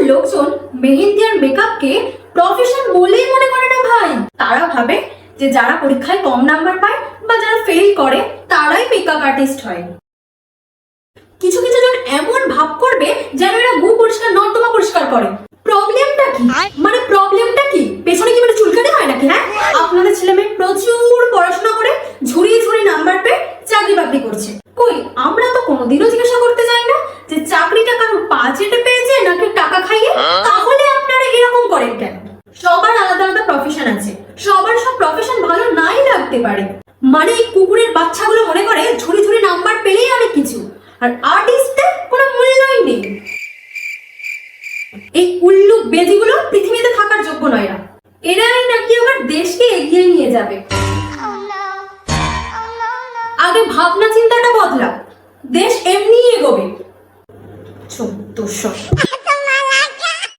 লোকজন মেহেন্দি আর মেকআপকে প্রফেশন বলেই মনে করে না ভাই। তারা ভাবে যে যারা পরীক্ষায় কম নাম্বার পায় বা যারা ফেল করে তারাই মেকআপ আর্টিস্ট হয়। কিছু কিছু জন এমন ভাব করবে যেন এরা গু পরিষ্কার নর্দমা পরিষ্কার করে। প্রবলেমটা কি? প্রবলেমটা কি? পেছনে কি চুলকানি হয় নাকি? হ্যাঁ, আপনাদের ছেলে মেয়ে প্রচুর পড়াশোনা করে ঝুরিয়ে ঝুরিয়ে নাম্বার পেয়ে চাকরি বাকরি করছে। কই, আমরা তো কোনোদিনও জিজ্ঞাসা করতে যাই না যে চাকরিটা কারণ পা চেটে পেয়েছে নাকি টাকা খাইয়ে। তাহলে আপনারা এরকম করেন কেন? সবার আলাদা আলাদা প্রফেশন আছে, সবার সব প্রফেশন ভালো নাই লাগতে পারে। এই কুকুরের বাচ্চাগুলো মনে করে ঝুরি ঝুরি নাম্বার পেলেই অনেক কিছু, আর আর্টিস্টদের কোনো মূল্যই নেই। এই উল্লুক বেদিগুলো পৃথিবীতে থাকার যোগ্য নয়। এরাই নাকি আবার দেশকে এগিয়ে নিয়ে যাবে। আগে ভাবনা চিন্তাটা বদলা, দেশ এমনি এগোবে। 1400